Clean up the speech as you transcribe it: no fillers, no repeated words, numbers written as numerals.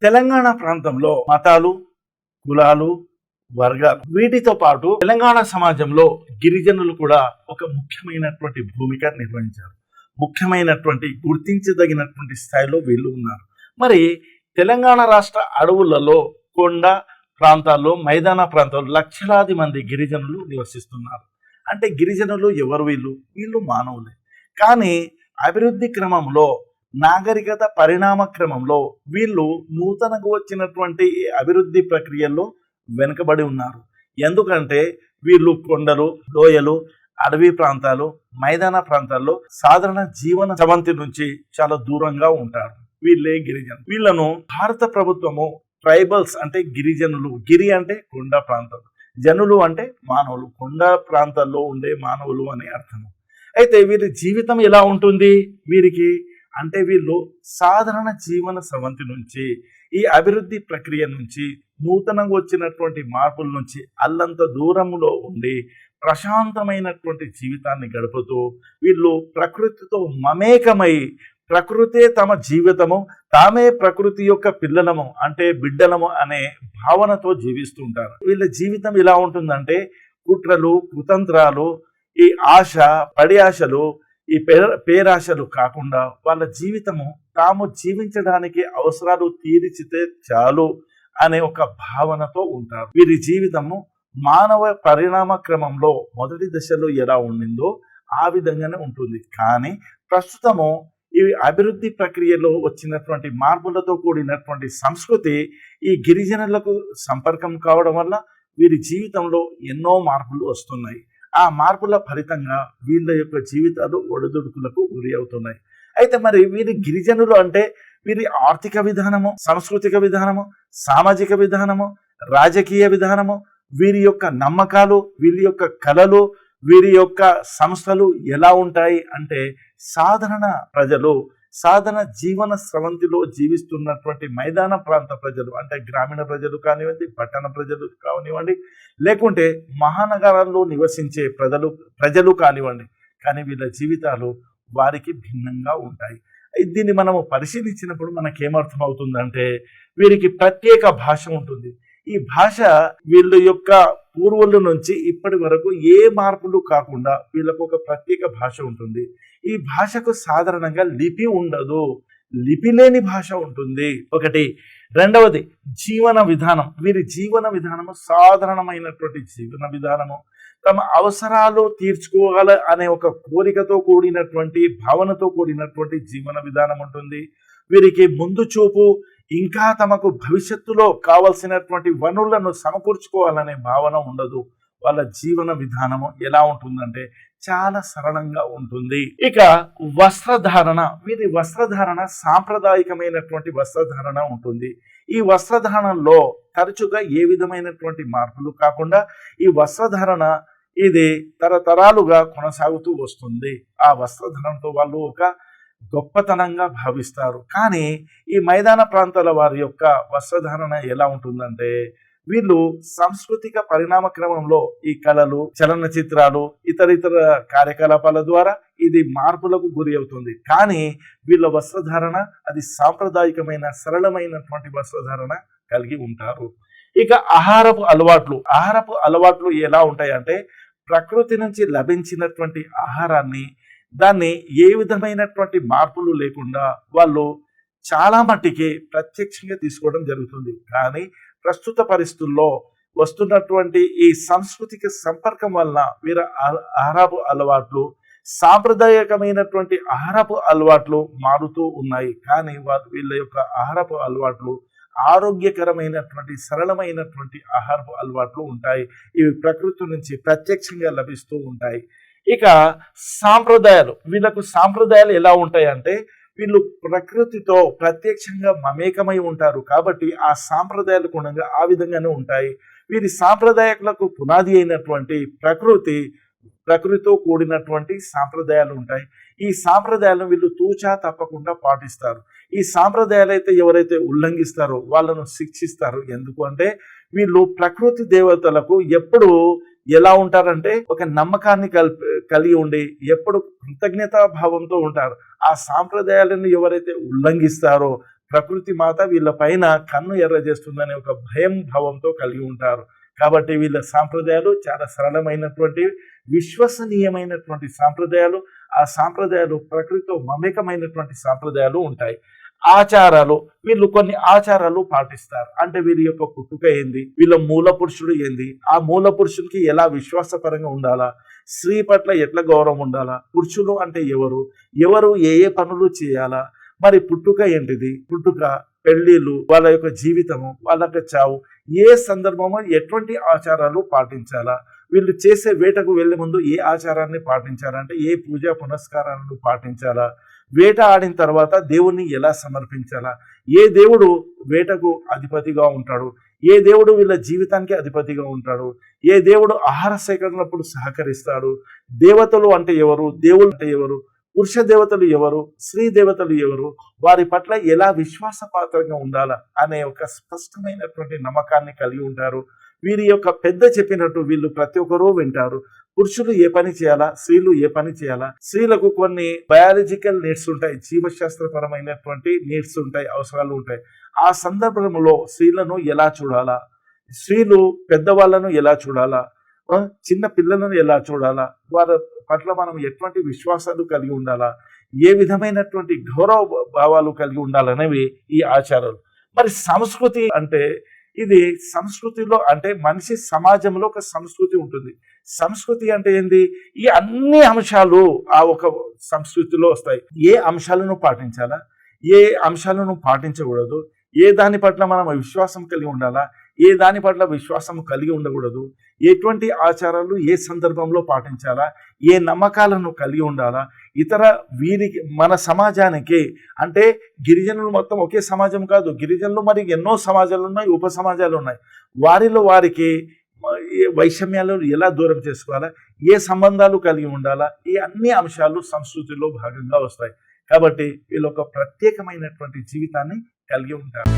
తెలంగాణ ప్రాంతంలో మతాలు, కులాలు, వర్గాలు వీటితో పాటు తెలంగాణ సమాజంలో గిరిజనులు కూడా ఒక ముఖ్యమైనటువంటి భూమిక నిర్వహించారు. ముఖ్యమైనటువంటి గుర్తించదగినటువంటి స్థాయిలో వీళ్ళు ఉన్నారు. మరి తెలంగాణ రాష్ట్ర అడవులలో, కొండ ప్రాంతాల్లో, మైదాన ప్రాంతాల్లో లక్షలాది మంది గిరిజనులు నివసిస్తున్నారు. అంటే గిరిజనులు ఎవరు? వీళ్ళు మానవులే. కానీ అభివృద్ధి క్రమంలో, నాగరికత పరిణామ క్రమంలో వీళ్ళు నూతనకు వచ్చినటువంటి అభివృద్ధి ప్రక్రియల్లో వెనుకబడి ఉన్నారు. ఎందుకంటే వీళ్ళు కొండలు, లోయలు, అడవి ప్రాంతాలు, మైదాన ప్రాంతాల్లో సాధారణ జీవన సవంతి నుంచి చాలా దూరంగా ఉంటారు. వీళ్ళే గిరిజనులు. వీళ్ళను భారత ప్రభుత్వము ట్రైబల్స్ అంటే గిరిజనులు, గిరి అంటే కొండ ప్రాంతం, జనులు అంటే మానవులు, కొండ ప్రాంతాల్లో ఉండే మానవులు అనే అర్థము. అయితే వీరి జీవితం ఎలా ఉంటుంది? వీరికి అంటే వీళ్ళు సాధారణ జీవన స్రవంతి నుంచి, ఈ అభివృద్ధి ప్రక్రియ నుంచి, నూతనంగా వచ్చినటువంటి మార్పుల నుంచి అల్లంత దూరంలో ఉండి ప్రశాంతమైనటువంటి జీవితాన్ని గడుపుతూ వీళ్ళు ప్రకృతితో మమేకమై, ప్రకృతే తమ జీవితము, తామే ప్రకృతి యొక్క పిల్లలము అంటే బిడ్డలము అనే భావనతో జీవిస్తూ ఉంటారు. వీళ్ళ జీవితం ఎలా ఉంటుందంటే కుట్రలు, కుతంత్రాలు, ఈ ఆశ, పడి ఆశలు, ఈ పేరాశలు కాకుండా వాళ్ళ జీవితము తాము జీవించడానికి అవసరాలు తీర్చితే చాలు అనే ఒక భావనతో ఉంటారు. వీరి జీవితము మానవ పరిణామ క్రమంలో మొదటి దశలో ఎలా ఉండిందో ఆ విధంగానే ఉంటుంది. కానీ ప్రస్తుతము ఈ అభివృద్ధి ప్రక్రియలో వచ్చినటువంటి మార్పులతో కూడినటువంటి సంస్కృతి ఈ గిరిజనులకు సంపర్కం కావడం వల్ల వీరి జీవితంలో ఎన్నో మార్పులు వస్తున్నాయి. ఆ మార్పుల ఫలితంగా వీళ్ళ యొక్క జీవితాలు ఒడిదుడుకులకు గురి అవుతున్నాయి. అయితే మరి వీరి గిరిజనులు అంటే వీరి ఆర్థిక విధానము, సాంస్కృతిక విధానము, సామాజిక విధానము, రాజకీయ విధానము, వీరి యొక్క నమ్మకాలు, వీరి యొక్క కళలు, వీరి యొక్క సంస్థలు ఎలా ఉంటాయి అంటే సాధారణ ప్రజలు, సాధారణ జీవన స్రవంతిలో జీవిస్తున్నటువంటి మైదాన ప్రాంత ప్రజలు అంటే గ్రామీణ ప్రజలు కానివ్వండి, పట్టణ ప్రజలు కానివ్వండి, లేకుంటే మహానగరాల్లో నివసించే ప్రజలు కానివ్వండి, కానీ వీళ్ళ జీవితాలు వారికి భిన్నంగా ఉంటాయి. దీన్ని మనము పరిశీలించినప్పుడు మనకేమర్థం అవుతుందంటే వీరికి ప్రత్యేక భాష ఉంటుంది. ఈ భాష వీళ్ళ యొక్క పూర్వుల నుంచి ఇప్పటి వరకు ఏ మార్పులు కాకుండా వీళ్ళకు ఒక ప్రత్యేక భాష ఉంటుంది. ఈ భాషకు సాధారణంగా లిపి ఉండదు, లిపి లేని భాష ఉంటుంది ఒకటి. రెండవది జీవన విధానం. వీరి జీవన విధానము సాధారణమైనటువంటి జీవన విధానము, తమ అవసరాలు తీర్చుకోగల అనే ఒక కోరికతో కూడినటువంటి భావనతో కూడినటువంటి జీవన విధానం ఉంటుంది. వీరికి ముందు చూపు, ఇంకా తమకు భవిష్యత్తులో కావలసినటువంటి వనరులను సమకూర్చుకోవాలనే భావన ఉండదు. వాళ్ళ జీవన విధానము ఎలా ఉంటుందంటే చాలా సరళంగా ఉంటుంది. ఇక వస్త్రధారణ, వీరి వస్త్రధారణ సాంప్రదాయకమైనటువంటి వస్త్రధారణ ఉంటుంది. ఈ వస్త్రధారణలో తరచుగా ఏ విధమైనటువంటి మార్పులు కాకుండా ఈ వస్త్రధారణ ఇది తరతరాలుగా కొనసాగుతూ వస్తుంది. ఆ వస్త్రధారణతో వాళ్ళు ఒక గొప్పతనంగా భావిస్తారు. కానీ ఈ మైదాన ప్రాంతాల వారి యొక్క వస్త్రధారణ ఎలా ఉంటుందంటే వీళ్ళు సాంస్కృతిక పరిణామ క్రమంలో ఈ కళలు, చలనచిత్రాలు, ఇతర కార్యకలాపాల ద్వారా ఇది మార్పులకు గురి అవుతుంది. కానీ వీళ్ళ వస్త్రధారణ అది సాంప్రదాయకమైన సరళమైనటువంటి వస్త్రధారణ కలిగి ఉంటారు. ఇక ఆహారపు అలవాట్లు ఎలా ఉంటాయంటే ప్రకృతి నుంచి లభించినటువంటి ఆహారాన్ని, దాన్ని ఏ విధమైనటువంటి మార్పులు లేకుండా వాళ్ళు చాలా మట్టికి ప్రత్యక్షంగా తీసుకోవడం జరుగుతుంది. కానీ ప్రస్తుత పరిస్థితుల్లో వస్తున్నటువంటి ఈ సాంస్కృతిక సంపర్కం వలన వీరి ఆహారపు అలవాట్లు, సాంప్రదాయకమైనటువంటి ఆహారపు అలవాట్లు మారుతూ ఉన్నాయి. కానీ వీళ్ళ యొక్క ఆహారపు అలవాట్లు ఆరోగ్యకరమైనటువంటి సరళమైనటువంటి ఆహారపు అలవాట్లు ఉంటాయి. ఇవి ప్రకృతి నుంచి ప్రత్యక్షంగా లభిస్తూ ఉంటాయి. ఇక సాంప్రదాయాలు, వీళ్ళకు సాంప్రదాయాలు ఎలా ఉంటాయి అంటే వీళ్ళు ప్రకృతితో ప్రత్యక్షంగా మమేకమై ఉంటారు కాబట్టి ఆ సాంప్రదాయాలు కూడా ఆ విధంగానే ఉంటాయి. వీరి సాంప్రదాయాలకు పునాది అయినటువంటి ప్రకృతితో కూడినటువంటి సాంప్రదాయాలు ఉంటాయి. ఈ సాంప్రదాయాలను వీళ్ళు తూచా తప్పకుండా పాటిస్తారు. ఈ సాంప్రదాయాలు అయితే ఎవరైతే ఉల్లంఘిస్తారో వాళ్ళను శిక్షిస్తారు. ఎందుకు అంటే వీళ్ళు ప్రకృతి దేవతలకు ఎప్పుడు ఎలా ఉంటారంటే ఒక నమ్మకాన్ని కలిగి ఉండి ఎప్పుడు కృతజ్ఞతా భావంతో ఉంటారు. ఆ సాంప్రదాయాలను ఎవరైతే ఉల్లంఘిస్తారో ప్రకృతి మాత వీళ్ళ పైన కన్ను ఎర్ర చేస్తుందనే ఒక భయం భావంతో కలిగి ఉంటారు. కాబట్టి వీళ్ళ సాంప్రదాయాలు చాలా సరళమైనటువంటి విశ్వసనీయమైనటువంటి సాంప్రదాయాలు. ఆ సాంప్రదాయాలు ప్రకృతితో మమేకమైనటువంటి సాంప్రదాయాలు ఉంటాయి. ఆచారాలు, వీళ్ళు కొన్ని ఆచారాలు పాటిస్తారు. అంటే వీరి యొక్క పుట్టుక ఏంది, వీళ్ళ మూల పురుషుడు ఏంది, ఆ మూల పురుషుడికి ఎలా విశ్వాసపరంగా ఉండాలా, స్త్రీ పట్ల ఎట్లా గౌరవం ఉండాలా, పురుషులు అంటే ఎవరు, ఎవరు ఏ ఏ పనులు చేయాలా, మరి పుట్టుక ఏంటిది, పుట్టుక, పెళ్లిళ్ళు, వాళ్ళ యొక్క జీవితము, వాళ్ళ యొక్క చావు, ఏ సందర్భంలో ఎటువంటి ఆచారాలు పాటించాలా, వీళ్ళు చేసే వేటకు వెళ్లే ముందు ఏ ఆచారాన్ని పాటించాలంటే ఏ పూజా పునస్కారాలను పాటించాలా, వేట ఆడిన తర్వాత దేవుణ్ణి ఎలా సమర్పించాలా, ఏ దేవుడు వేటకు అధిపతిగా ఉంటాడు, ఏ దేవుడు వీళ్ళ జీవితానికి అధిపతిగా ఉంటాడు, ఏ దేవుడు ఆహార సేకరణప్పుడు సహకరిస్తాడు, దేవతలు అంటే ఎవరు, దేవుళ్ళు అంటే ఎవరు, పురుష దేవతలు ఎవరు, స్త్రీ దేవతలు ఎవరు, వారి పట్ల ఎలా విశ్వాసపాత్రంగా ఉండాలా అనే ఒక స్పష్టమైనటువంటి నమ్మకాన్ని కలిగి ఉంటారు. వీరి యొక్క పెద్ద చెప్పినట్టు వీళ్ళు ప్రతి ఒక్కరూ వింటారు. పురుషులు ఏ పని చేయాలా, స్త్రీలు ఏ పని చేయాలా, స్త్రీలకు కొన్ని బయాలజికల్ నీడ్స్ ఉంటాయి, జీవశాస్త్రపరమైనటువంటి నీడ్స్ ఉంటాయి, అవసరాలు ఉంటాయి. ఆ సందర్భంలో స్త్రీలను ఎలా చూడాలా, స్త్రీలు పెద్దవాళ్ళను ఎలా చూడాలా, చిన్న పిల్లలను ఎలా చూడాలా, వారి పట్ల మనం ఎటువంటి విశ్వాసాలు కలిగి ఉండాలా, ఏ విధమైనటువంటి గౌరవ భావాలు కలిగి ఉండాలనేవి ఈ ఆచారాలు. మరి సంస్కృతి అంటే ఇది సంస్కృతిలో అంటే మనిషి సమాజంలో ఒక సంస్కృతి ఉంటుంది. సంస్కృతి అంటే ఏంది, ఈ అన్ని అంశాలు ఆ ఒక సంస్కృతిలో వస్తాయి. ఏ అంశాలను పాటించాలా, ఏ అంశాలను పాటించకూడదు, ఏ దాని పట్ల మనం విశ్వాసం కలిగి ఉండాలా, ఏ దాని పట్ల విశ్వాసం కలిగి ఉండకూడదు, ఎటువంటి ఆచారాలు ఏ సందర్భంలో పాటించాలా, ఏ నమ్మకాలను కలిగి ఉండాలా, ఇతర వీరికి మన సమాజానికి అంటే గిరిజనులు మొత్తం ఒకే సమాజం కాదు, గిరిజనులు మరి ఎన్నో సమాజాలు ఉన్నాయి, ఉప సమాజాలు ఉన్నాయి. వారిలో వారికి వైషమ్యాలు ఎలా దూరం చేసుకోవాలా, ఏ సంబంధాలు కలిగి ఉండాలా, ఈ అన్ని అంశాలు సంస్కృతిలో భాగంగా వస్తాయి. కాబట్టి వీళ్ళు ఒక ప్రత్యేకమైనటువంటి జీవితాన్ని కలిగి ఉంటారు.